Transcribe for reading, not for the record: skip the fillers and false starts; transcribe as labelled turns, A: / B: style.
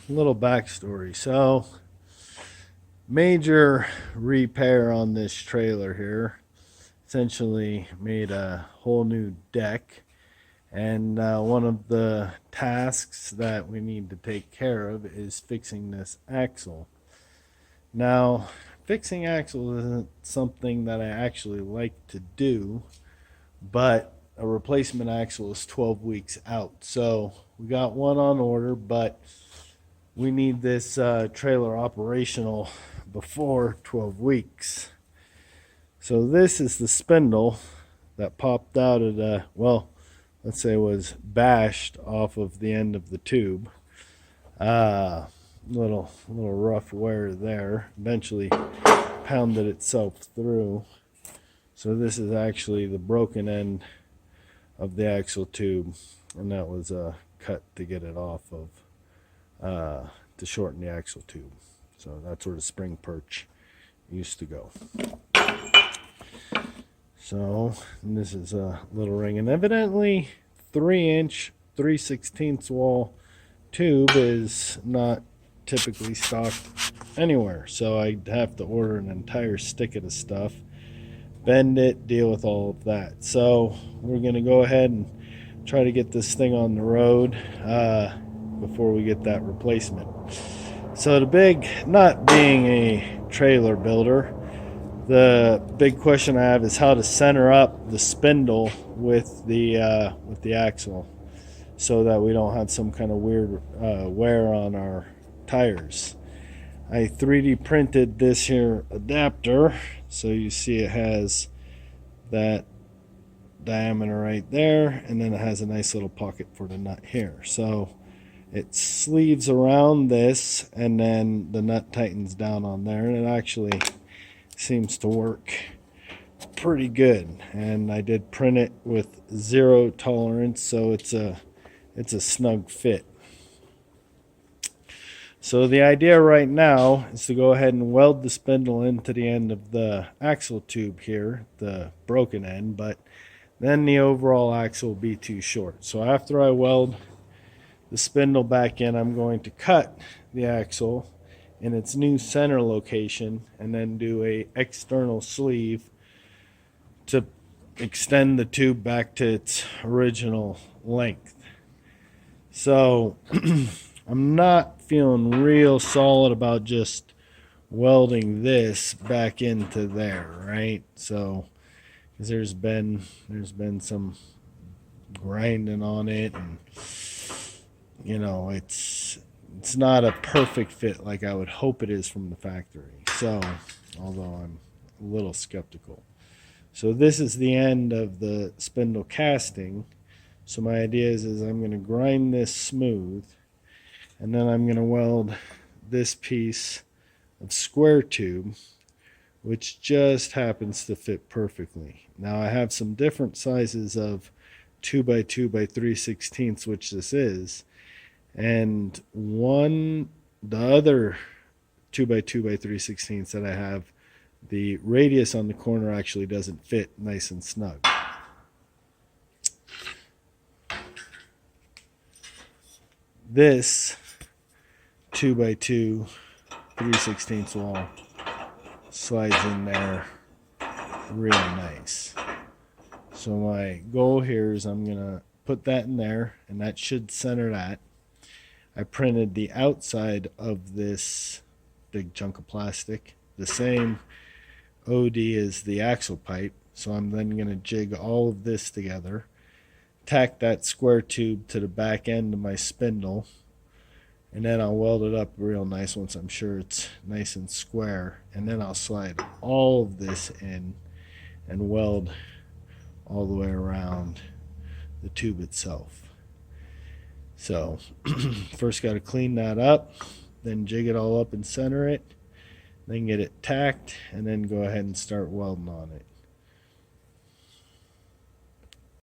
A: little backstory. So, major repair on this trailer here. Essentially, made a whole new deck. And one of the tasks that we need to take care of is fixing this axle. Now, fixing axle isn't something that I actually like to do, but a replacement axle is 12 weeks out. So we got one on order, but we need this trailer operational before 12 weeks. So this is the spindle that popped out of the, well, let's say was bashed off of the end of the tube. Little rough wear there. Eventually pounded itself through. So this is actually the broken end of the axle tube, and that was cut to get it off of to shorten the axle tube. So that's where the spring perch used to go. So this is a little ring, and evidently 3-inch 3/16 wall tube is not typically stocked anywhere, so I'd have to order an entire stick of the stuff, bend it, deal with all of that. So we're gonna go ahead and try to get this thing on the road before we get that replacement. So the big, not being a trailer builder, the big question I have is how to center up the spindle with the axle so that we don't have some kind of weird wear on our tires. I 3D printed this here adapter, so you see it has that diameter right there, and then it has a nice little pocket for the nut here. So it sleeves around this, and then the nut tightens down on there, and it actually seems to work pretty good. And I did print it with 0 tolerance, so it's a snug fit. So the idea right now is to go ahead and weld the spindle into the end of the axle tube here, the broken end, but then the overall axle will be too short. So after I weld the spindle back in, I'm going to cut the axle in its new center location and then do a external sleeve to extend the tube back to its original length. So I'm not feeling real solid about just welding this back into there, right? So because there's been some grinding on it, and you know, it's not a perfect fit like I would hope it is from the factory. So although I'm a little skeptical. So this is the end of the spindle casting. So my idea is I'm going to grind this smooth, and then I'm going to weld this piece of square tube, which just happens to fit perfectly. Now I have some different sizes of 2x2 by 3/16, which this is, and the other 2x2 by 3/16 that I have, the radius on the corner actually doesn't fit nice and snug. This 2x2 3/16 wall slides in there real nice. So my goal here is I'm gonna put that in there, and that should center that. I printed the outside of this big chunk of plastic, the same OD as the axle pipe. So I'm then going to jig all of this together, tack that square tube to the back end of my spindle, and then I'll weld it up real nice once I'm sure it's nice and square. And then I'll slide all of this in and weld all the way around the tube itself. So first got to clean that up, then jig it all up and center it, then get it tacked, and then go ahead and start welding on it.